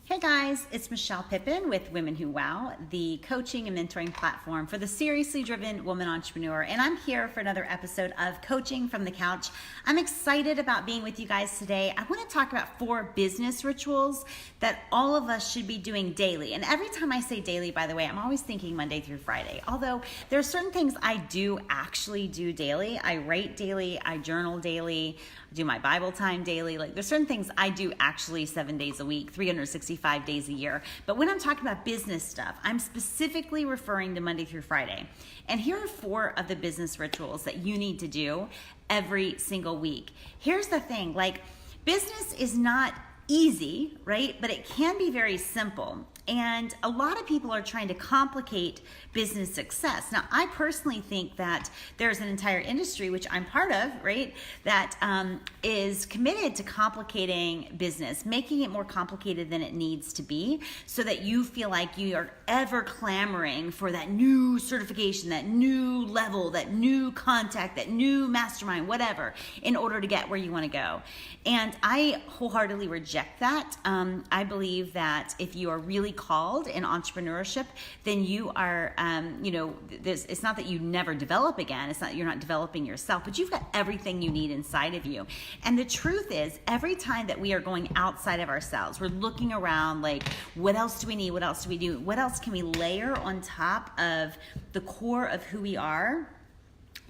Hey guys, it's Michelle Pippin with Women Who Wow, the coaching and mentoring platform for the seriously driven woman entrepreneur. And I'm here for another episode of Coaching from the Couch. I'm excited about being with you guys today. I want to talk about 4 business rituals that all of us should be doing daily. And every time I say daily, by the way, I'm always thinking Monday through Friday. Although there are certain things I do actually do daily. I write daily, I journal daily, I do my Bible time daily. Like there's certain things I do actually 7 days a week, 365 days a year. But when I'm talking about business stuff, I'm specifically referring to Monday through Friday. And here are 4 of the business rituals that you need to do every single week. Here's the thing, like business is not easy, right? But it can be very simple. And a lot of people are trying to complicate business success. Now, I personally think that there's an entire industry, which I'm part of, right, that is committed to complicating business, making it more complicated than it needs to be, so that you feel like you are ever clamoring for that new certification, that new level, that new contact, that new mastermind, whatever, in order to get where you want to go. And I wholeheartedly reject that. I believe that if you are really called in entrepreneurship, then you are, it's not that you never develop again. It's not you're not developing yourself, but you've got everything you need inside of you. And the truth is, every time that we are going outside of ourselves, we're looking around like, what else do we need? What else do we do? What else can we layer on top of the core of who we are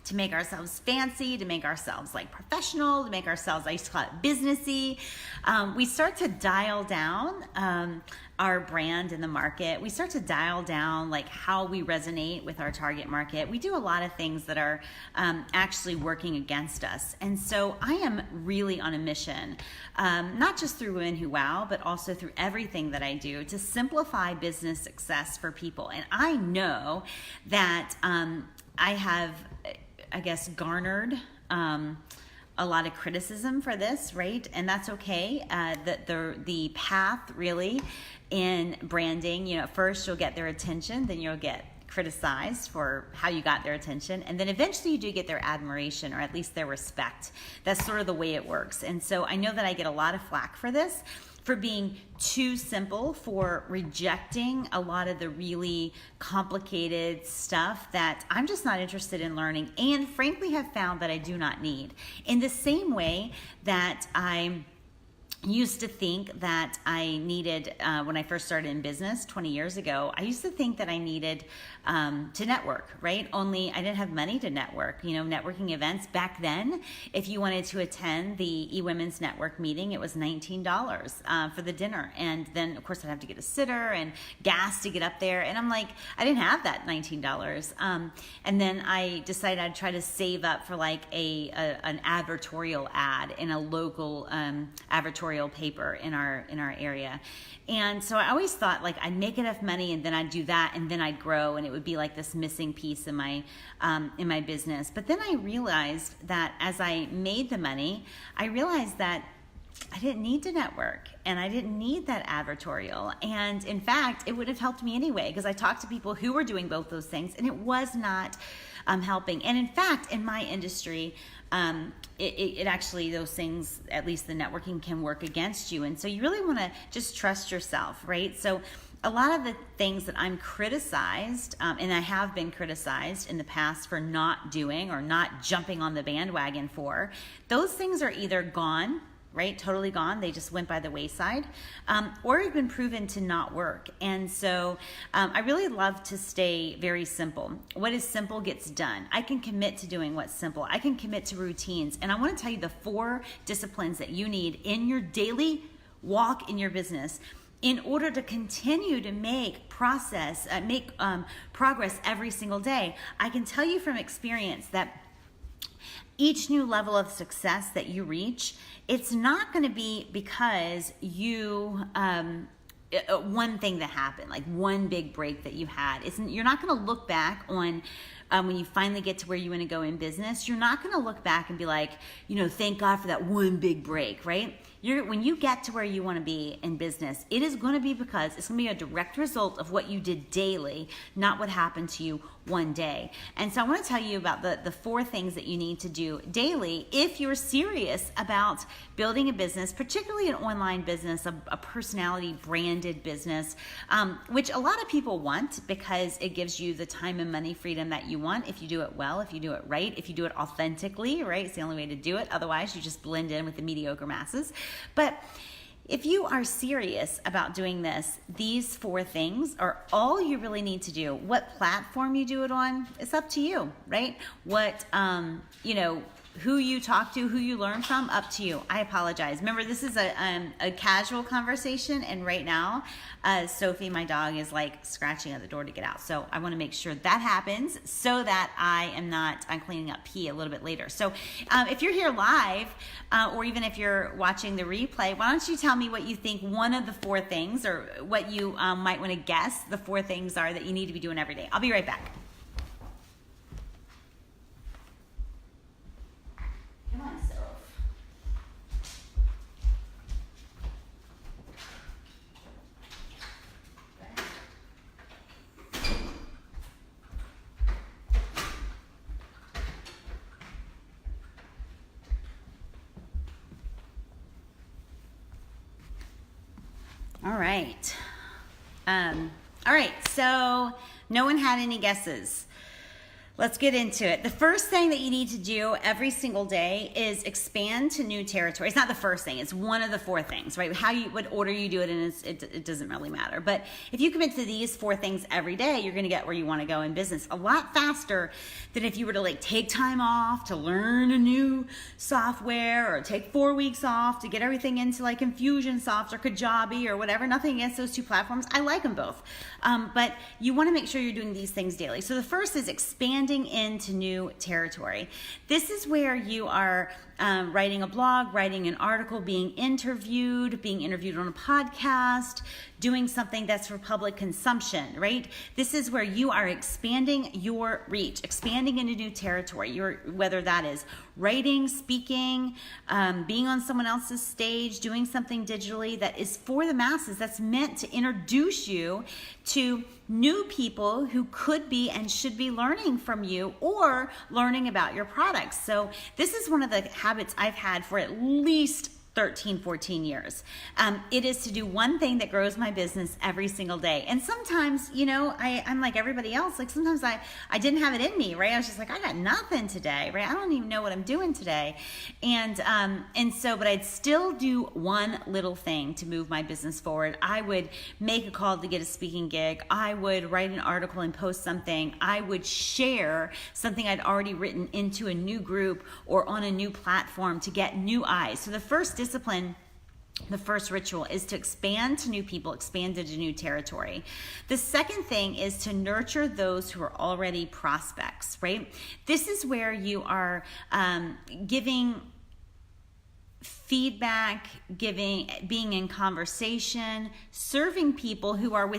to make ourselves fancy, to make ourselves like professional, to make ourselves, I used to call it businessy. We start to dial down our brand in the market. We start to dial down like how we resonate with our target market. We do a lot of things that are actually working against us. And so I am really on a mission, not just through Women Who Wow, but also through everything that I do to simplify business success for people. And I know that I have, I guess, garnered a lot of criticism for this, right? And that's okay. The path really in branding, first you'll get their attention, then you'll get criticized for how you got their attention, and then eventually you do get their admiration, or at least their respect. That's sort of the way it works. And so I know that I get a lot of flack for this, for being too simple, for rejecting a lot of the really complicated stuff that I'm just not interested in learning, and frankly have found that I do not need. In the same way that I used to think that I needed, when I first started in business 20 years ago, I used to think that I needed to network, right? Only I didn't have money to network. Networking events back then, if you wanted to attend the eWomen's Network meeting, it was $19 for the dinner. And then, of course, I'd have to get a sitter and gas to get up there. And I'm like, I didn't have that $19. And then I decided I'd try to save up for like an advertorial ad in a local advertorial paper in our area. And so I always thought like I'd make enough money and then I'd do that and then I'd grow, and it would be like this missing piece in my business. But then I realized that as I made the money, I realized that I didn't need to network and I didn't need that advertorial. And in fact, it would have helped me anyway, because I talked to people who were doing both those things and it was not helping. And in fact, in my industry, it actually, those things, at least the networking, can work against you. And so you really want to just trust yourself, right? So a lot of the things that I'm criticized, and I have been criticized in the past for not doing or not jumping on the bandwagon for, those things are either gone, right? Totally gone. They just went by the wayside, or have been proven to not work. And so I really love to stay very simple. What is simple gets done. I can commit to doing what's simple. I can commit to routines. And I want to tell you the 4 disciplines that you need in your daily walk in your business in order to continue to make progress every single day. I can tell you from experience that each new level of success that you reach, it's not going to be because you one thing that happened, like one big break that you had. You're not going to look back on when you finally get to where you want to go in business, you're not going to look back and be like, thank God for that one big break, right? When you get to where you want to be in business, it is going to be because it's going to be a direct result of what you did daily, not what happened to you one day. And so I want to tell you about the 4 things that you need to do daily if you're serious about building a business, particularly an online business, a personality branded business, which a lot of people want because it gives you the time and money freedom that you want if you do it well, if you do it right, if you do it authentically, right? It's the only way to do it. Otherwise, you just blend in with the mediocre masses. But if you are serious about doing this, these 4 things are all you really need to do. What platform you do it on, it's up to you, right? What, who you talk to, who you learn from, up to you. I apologize. Remember, this is a casual conversation, and right now, Sophie, my dog, is like scratching at the door to get out. So I want to make sure that happens so that I'm cleaning up pee a little bit later. So if you're here live, or even if you're watching the replay, why don't you tell me what you think one of the 4 things, or what you might want to guess the 4 things are that you need to be doing every day. I'll be right back. Come on, Soph. All right, so no one had any guesses. Let's get into it. The first thing that you need to do every single day is expand to new territory. It's not the first thing, it's one of the 4 things, right? What order you do it in, it doesn't really matter. But if you commit to these 4 things every day, you're gonna get where you wanna go in business a lot faster than if you were to take time off to learn a new software, or take 4 weeks off to get everything into Infusionsoft or Kajabi or whatever. Nothing against those 2 platforms. I like them both. But you wanna make sure you're doing these things daily. So the first is expand into new territory. This is where you are writing a blog, writing an article, being interviewed on a podcast, doing something that's for public consumption, right? This is where you are expanding your reach, expanding into new territory. Whether that is writing, speaking, being on someone else's stage, doing something digitally that is for the masses, that's meant to introduce you to new people who could be and should be learning from you or learning about your products. So this is one of the habits I've had for at least 13, 14 years. It is to do one thing that grows my business every single day. And sometimes, I'm like everybody else. Sometimes I didn't have it in me, right? I was just like, I got nothing today, right? I don't even know what I'm doing today. But I'd still do one little thing to move my business forward. I would make a call to get a speaking gig. I would write an article and post something. I would share something I'd already written into a new group or on a new platform to get new eyes. So the first discipline, the first ritual, is to expand to new people, expand into new territory. The second thing is to nurture those who are already prospects, right? This is where you are giving feedback, being in conversation, serving people who are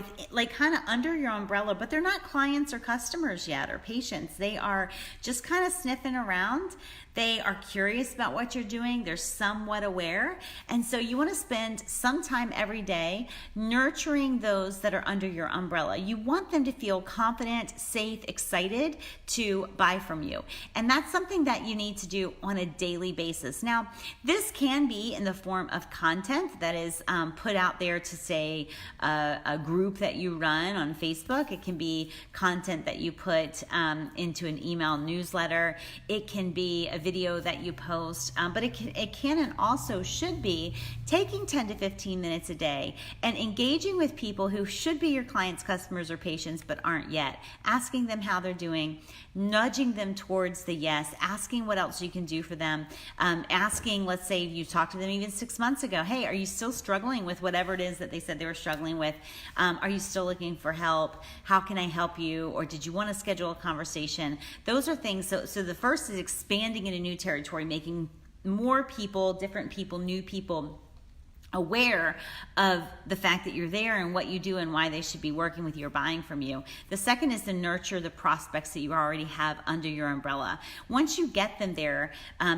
kind of under your umbrella, but they're not clients or customers yet or patients. They are just kind of sniffing around. They are curious about what you're doing. They're somewhat aware. And so you want to spend some time every day nurturing those that are under your umbrella. You want them to feel confident, safe, excited to buy from you. And that's something that you need to do on a daily basis. Now, this can be in the form of content that is put out there to, say, a group that you run on Facebook. It can be content that you put into an email newsletter. It can be a video that you post, but it can and also should be taking 10 to 15 minutes a day and engaging with people who should be your clients, customers, or patients but aren't yet, asking them how they're doing, nudging them towards the yes, asking what else you can do for them, asking, let's say you talked to them even 6 months ago, hey, are you still struggling with whatever it is that they said they were struggling with? Are you still looking for help? How can I help you? Or did you want to schedule a conversation? Those are things. So the first is expanding into new territory, making more people, different people, new people aware of the fact that you're there and what you do and why they should be working with you or buying from you. The second is to nurture the prospects that you already have under your umbrella. Once you get them there,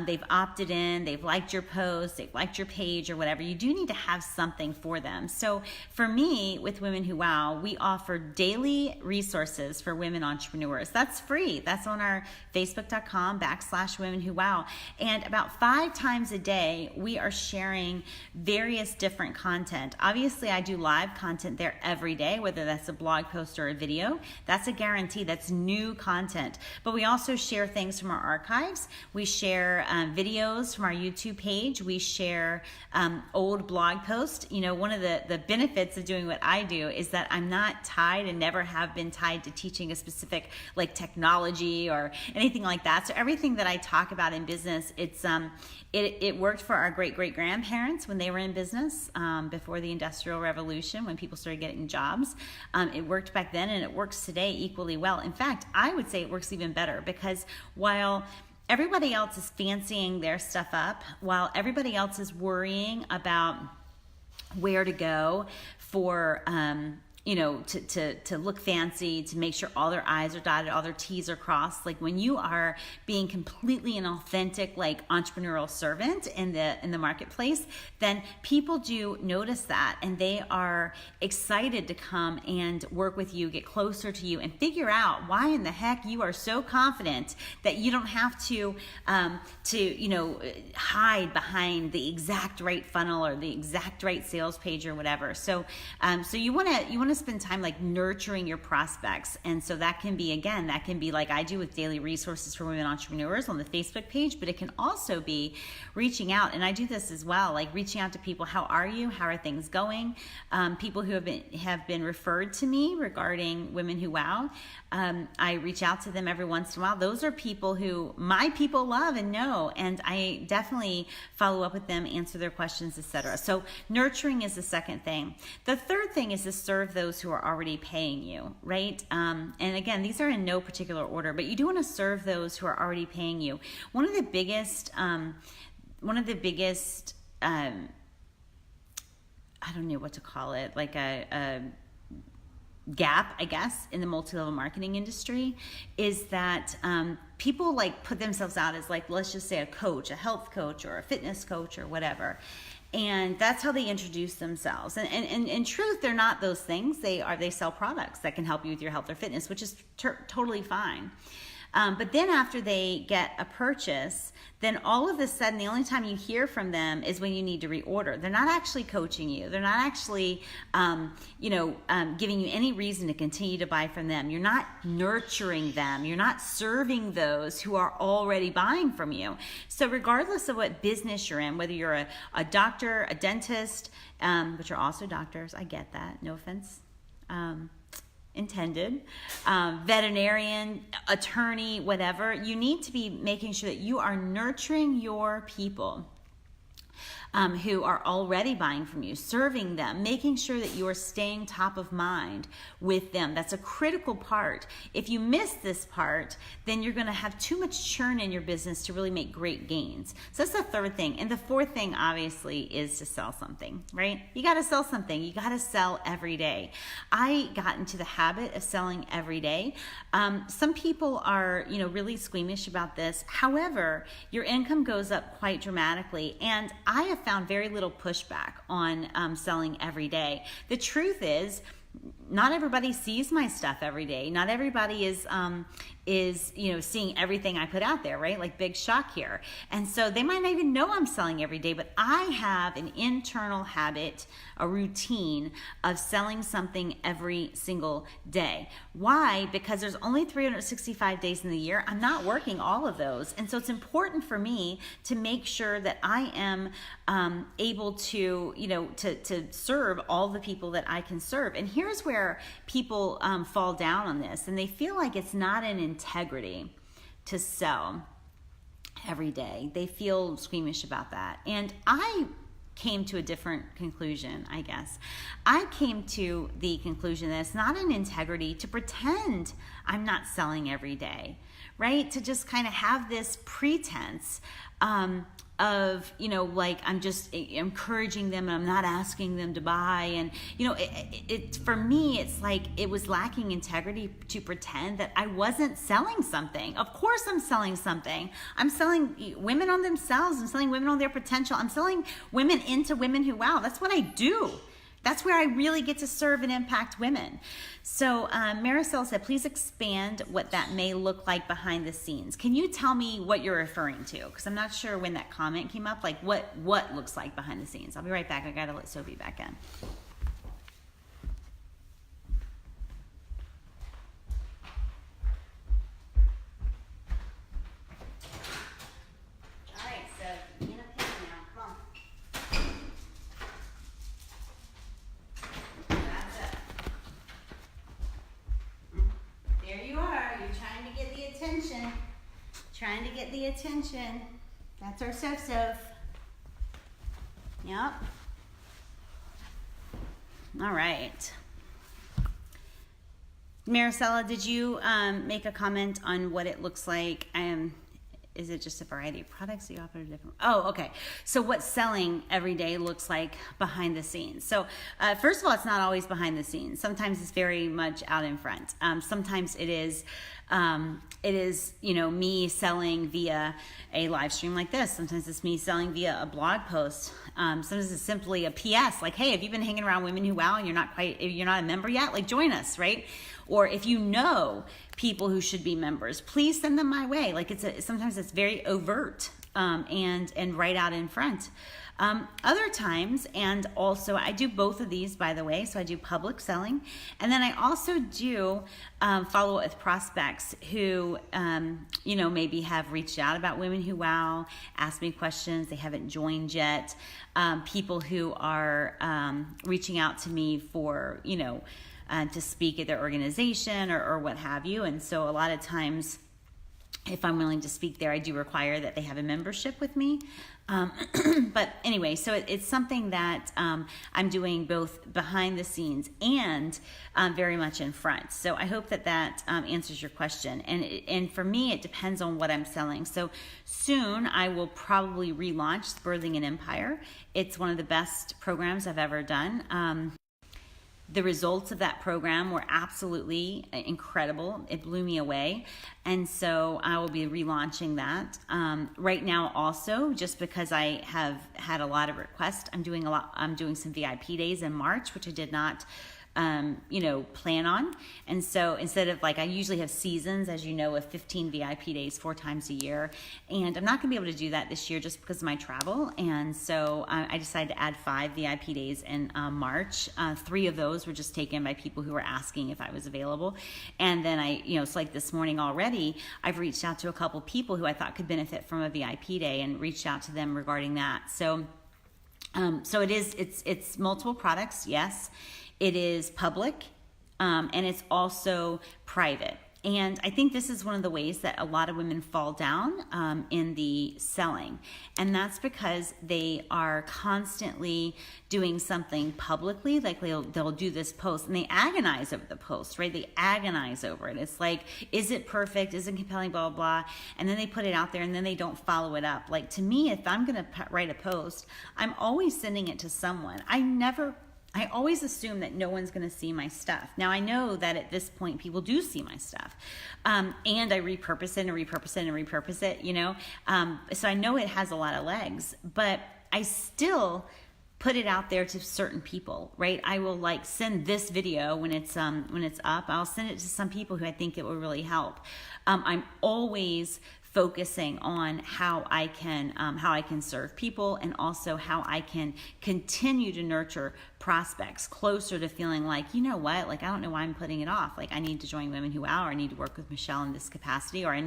they've opted in, they've liked your post, they've liked your page or whatever, you do need to have something for them. So for me, with Women Who Wow, we offer daily resources for women entrepreneurs. That's free. That's on our facebook.com/Women Who Wow. And about 5 times a day, we are sharing various different content. Obviously, I do live content there every day, whether that's a blog post or a video. That's a guarantee. That's new content. But we also share things from our archives. We share videos from our YouTube page. We share old blog posts. You know, one of the benefits of doing what I do is that I'm not tied and never have been tied to teaching a specific like technology or anything like that. So everything that I talk about in business, it worked for our great-great-grandparents when they were in business before the Industrial Revolution, when people started getting jobs. It worked back then and it works today equally well. In fact, I would say it works even better, because while everybody else is fancying their stuff up, while everybody else is worrying about where to go for to look fancy, to make sure all their I's are dotted, all their T's are crossed. Like when you are being completely an authentic, like entrepreneurial servant in the marketplace, then people do notice that and they are excited to come and work with you, get closer to you, and figure out why in the heck you are so confident that you don't have to hide behind the exact right funnel or the exact right sales page or whatever. So you want to spend time like nurturing your prospects. And so that can be like I do with daily resources for women entrepreneurs on the Facebook page, but it can also be reaching out. And I do this as well, like reaching out to people. How are you? How are things going? People who have been referred to me regarding Women Who Wow. I reach out to them every once in a while. Those are people who my people love and know, and I definitely follow up with them, answer their questions, etc. So nurturing is the second thing. The third thing is to serve those who are already paying you, right? And again, these are in no particular order, but you do want to serve those who are already paying you. One of the biggest I don't know what to call it, like a gap, I guess, in the multi-level marketing industry is that people like put themselves out as like, let's just say a coach, a health coach or a fitness coach or whatever. And that's how they introduce themselves. And in truth, they're not those things. They sell products that can help you with your health or fitness, which is totally fine. But then after they get a purchase, then all of a sudden, the only time you hear from them is when you need to reorder. They're not actually coaching you. They're not actually, giving you any reason to continue to buy from them. You're not nurturing them. You're not serving those who are already buying from you. So regardless of what business you're in, whether you're a doctor, a dentist, which are also doctors, I get that, no offense. Intended, veterinarian, attorney, whatever, you need to be making sure that you are nurturing your people who are already buying from you, serving them, making sure that you are staying top of mind with them. That's a critical part. If you miss this part, then you're going to have too much churn in your business to really make great gains. So that's the third thing. And the fourth thing, obviously, is to sell something, right? You got to sell something. You got to sell every day. I got into the habit of selling every day. Some people are, really squeamish about this. However, your income goes up quite dramatically. And I have found very little pushback on selling every day. The truth is, not everybody sees my stuff every day. Not everybody is seeing everything I put out there, right? Like big shock here. And so they might not even know I'm selling every day, but I have an internal habit, a routine of selling something every single day. Why? Because there's only 365 days in the year. I'm not working all of those. And so it's important for me to make sure that I am able to, to serve all the people that I can serve. And here's where people fall down on this, and they feel like it's not an integrity to sell every day. They feel squeamish about that. And I came to a different conclusion, I guess. I came to the conclusion that it's not an integrity to pretend I'm not selling every day, right? To just kind of have this pretense of, you know, like I'm just encouraging them and I'm not asking them to buy. And, you know, it for me, it's like it was lacking integrity to pretend that I wasn't selling something. Of course I'm selling something. I'm selling women on themselves. I'm selling women on their potential. I'm selling women into Women Who Wow. That's what I do. That's where I really get to serve and impact women. So Maricel said, please expand what that may look like behind the scenes. Can you tell me what you're referring to? Because I'm not sure when that comment came up, like what looks like behind the scenes. I'll be right back. I got to let Sophie back in. All right, so give me a pen now. Come on. That's it. There you are. You're trying to get the attention. Trying to get the attention. That's our Soph. Yep. All right. Maricela, did you make a comment on what it looks like? Is it just a variety of products that you offer different? Oh, okay. So what selling every day looks like behind the scenes. So first of all, it's not always behind the scenes. Sometimes it's very much out in front. Sometimes it is, you know, me selling via a live stream like this. Sometimes it's me selling via a blog post. Sometimes it's simply a PS, like, hey, have you been hanging around Women Who Wow and you're not a member yet? Like, join us, right? Or if you know people who should be members, please send them my way. Like sometimes it's very overt and right out in front. Other times, and also I do both of these, by the way. So I do public selling, and then I also do follow up with prospects who, you know, maybe have reached out about Women Who Wow, asked me questions, they haven't joined yet. People who are reaching out to me for, you know, to speak at their organization or what have you. And so a lot of times, if I'm willing to speak there, I do require that they have a membership with me. But anyway, so it's something that I'm doing both behind the scenes and very much in front. So I hope that answers your question. And for me, it depends on what I'm selling. So soon I will probably relaunch Birthing an Empire. It's one of the best programs I've ever done. The results of that program were absolutely incredible. It blew me away. And so I will be relaunching that. Right now also, just because I have had a lot of requests, I'm doing some VIP days in March, which I did not you know, plan on. And so instead of, like, I usually have seasons, as you know, of 15 VIP days 4 times a year. And I'm not gonna be able to do that this year just because of my travel. And so I decided to add 5 VIP days in March. 3 of those were just taken by people who were asking if I was available. And then it's like this morning already, I've reached out to a couple people who I thought could benefit from a VIP day and reached out to them regarding that. So, it's multiple products, yes. It is public, and it's also private. And I think this is one of the ways that a lot of women fall down in the selling. And that's because they are constantly doing something publicly, like they'll do this post and they agonize over the post, right? They agonize over it. It's like, is it perfect? Is it compelling? Blah, blah, blah. And then they put it out there and then they don't follow it up. Like, to me, if I'm going to write a post, I'm always sending it to someone. I always assume that no one's going to see my stuff. Now, I know that at this point, people do see my stuff. And I repurpose it and repurpose it and repurpose it, you know. So I know it has a lot of legs, but I still put it out there to certain people, right? I will like send this video when it's up. I'll send it to some people who I think it will really help. I'm always focusing on how I can serve people, and also how I can continue to nurture prospects closer to feeling like, you know what, like, I don't know why I'm putting it off. Like, I need to join Women Who Wow, or I need to work with Michelle in this capacity, or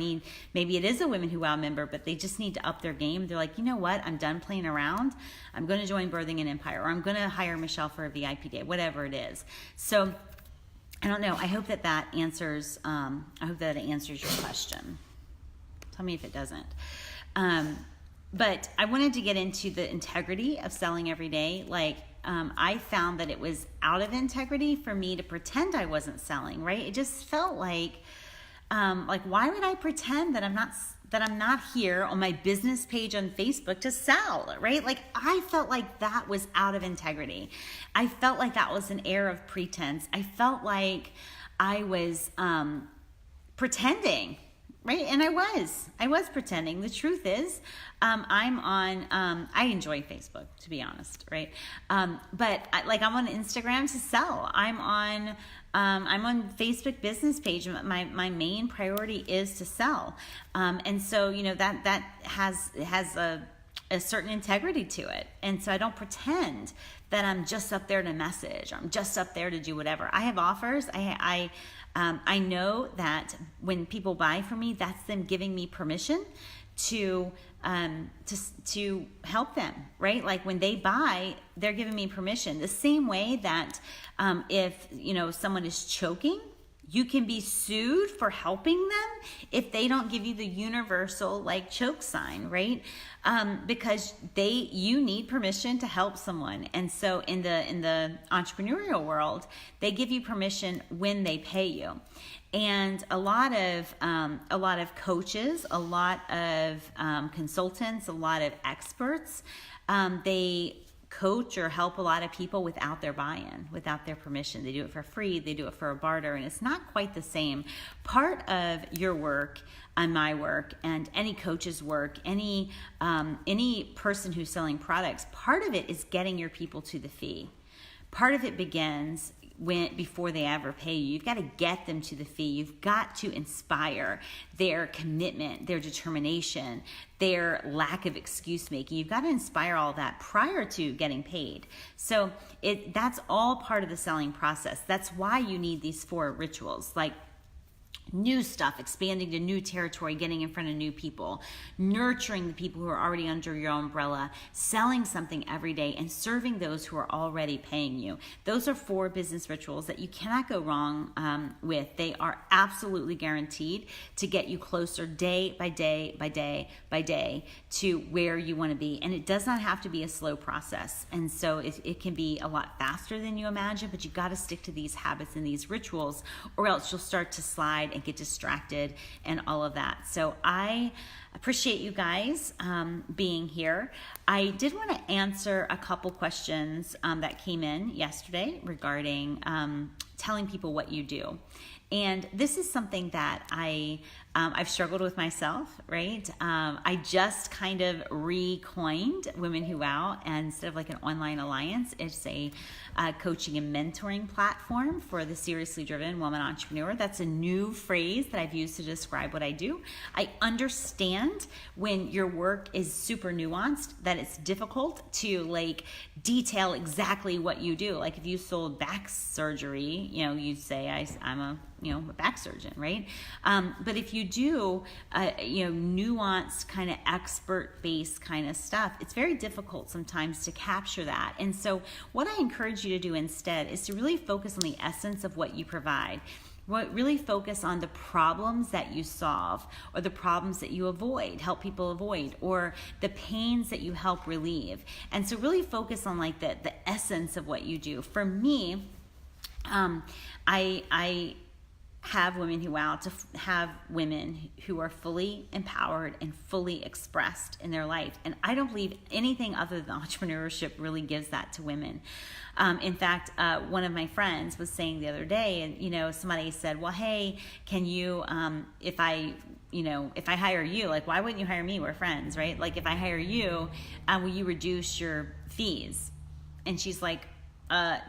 maybe it is a Women Who Wow member, but they just need to up their game. They're like, you know what, I'm done playing around. I'm going to join Birthing an Empire, or I'm going to hire Michelle for a VIP day, whatever it is. So I don't know. I hope that answers your question. Tell me if it doesn't. But I wanted to get into the integrity of selling every day. Like, I found that it was out of integrity for me to pretend I wasn't selling, right? It just felt like why would I pretend that I'm not that I'm not here on my business page on Facebook to sell, right? Like I felt like that was out of integrity. I felt like that was an air of pretense. I felt like I was pretending, right? And I was pretending. The truth is, I enjoy Facebook, to be honest, right? But I'm on Instagram to sell. I'm on Facebook business page. My main priority is to sell. And so, that has a certain integrity to it. And so I don't pretend that I'm just up there to message, or I'm just up there to do whatever. I have offers. I know that when people buy from me, that's them giving me permission to help them, right? Like when they buy, they're giving me permission. The same way that if someone is choking, you can be sued for helping them if they don't give you the universal choke sign, right? Because you need permission to help someone. And so in the entrepreneurial world, they give you permission when they pay you. And a lot of coaches, a lot of consultants, a lot of experts, they coach or help a lot of people without their buy-in, without their permission. They do it for free, they do it for a barter, and it's not quite the same. Part of your work and my work and any coach's work, any person who's selling products, part of it is getting your people to the fee. Part of it begins before they ever pay you. You've got to get them to the fee. You've got to inspire their commitment, their determination, their lack of excuse making. You've got to inspire all that prior to getting paid. So that's all part of the selling process. That's why you need these 4 rituals, like new stuff, expanding to new territory, getting in front of new people, nurturing the people who are already under your umbrella, selling something every day, and serving those who are already paying you. Those are 4 business rituals that you cannot go wrong with. They are absolutely guaranteed to get you closer day by day by day by day to where you want to be. And it does not have to be a slow process. And so it can be a lot faster than you imagine, but you got to stick to these habits and these rituals, or else you'll start to slide and get distracted and all of that. So I appreciate you guys being here. I did want to answer a couple questions that came in yesterday regarding telling people what you do. And this is something that I've struggled with myself, right? I just kind of recoined Women Who Wow, and instead of like an online alliance, it's a coaching and mentoring platform for the seriously driven woman entrepreneur. That's a new phrase that I've used to describe what I do. I understand when your work is super nuanced that it's difficult to detail exactly what you do. Like if you sold back surgery, you'd say I'm a back surgeon, right? But if you do, nuanced kind of expert-based kind of stuff, it's very difficult sometimes to capture that. And so what I encourage you to do instead is to really focus on the essence of what you provide. Really focus on the problems that you solve, or the problems that you help people avoid, or the pains that you help relieve. And so really focus on the essence of what you do. For me, I have Women Who Wow to have women who are fully empowered and fully expressed in their life. And I don't believe anything other than entrepreneurship really gives that to women. In fact, one of my friends was saying the other day, and somebody said, well, hey, can you, if I hire you, why wouldn't you hire me? We're friends, right? If I hire you, will you reduce your fees? And she's like,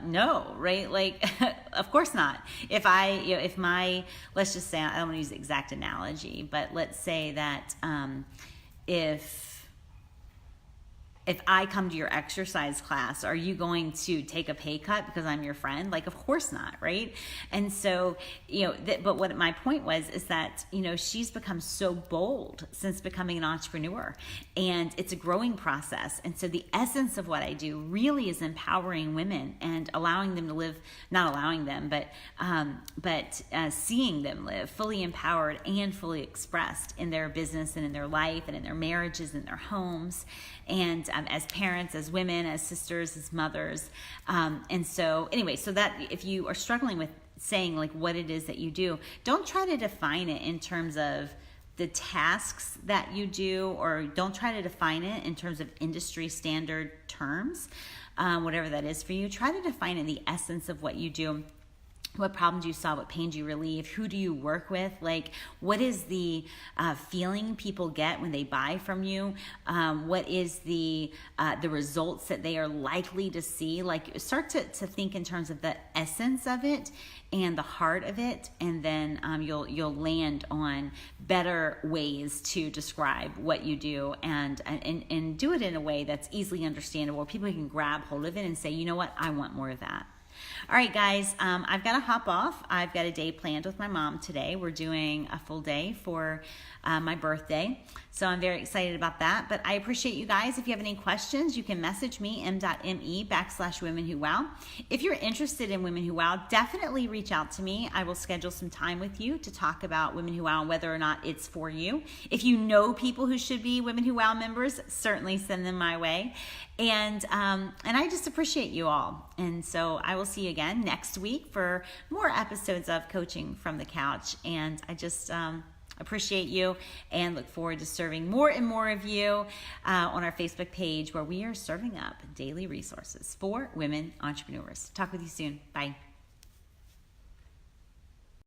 no, right? Of course not. If let's just say, I don't want to use the exact analogy, but let's say that, if I come to your exercise class, are you going to take a pay cut because I'm your friend? Of course not, right? And so, but what my point was is that, she's become so bold since becoming an entrepreneur, and it's a growing process. And so the essence of what I do really is empowering women and allowing them to live, not allowing them, but seeing them live fully empowered and fully expressed in their business and in their life and in their marriages and their homes. And as parents, as women, as sisters, as mothers. And so anyway, so that if you are struggling with saying what it is that you do, don't try to define it in terms of the tasks that you do, or don't try to define it in terms of industry standard terms, whatever that is for you. Try to define in the essence of what you do. What problems you solve, what pains you relieve, who do you work with, like what is the feeling people get when they buy from you, what is the results that they are likely to see. Like start to think in terms of the essence of it and the heart of it, and then you'll land on better ways to describe what you do, and do it in a way that's easily understandable, where people can grab hold of it and say, you know what, I want more of that. All right, guys, I've got to hop off. I've got a day planned with my mom today. We're doing a full day for my birthday, so I'm very excited about that. But I appreciate you guys. If you have any questions, you can message me, m.me/Women Who Wow. If you're interested in Women Who Wow, definitely reach out to me. I will schedule some time with you to talk about Women Who Wow and whether or not it's for you. If you know people who should be Women Who Wow members, certainly send them my way. And I just appreciate you all. And so I will see you again next week for more episodes of Coaching from the Couch. And I just appreciate you and look forward to serving more and more of you on our Facebook page, where we are serving up daily resources for women entrepreneurs. Talk with you soon. Bye.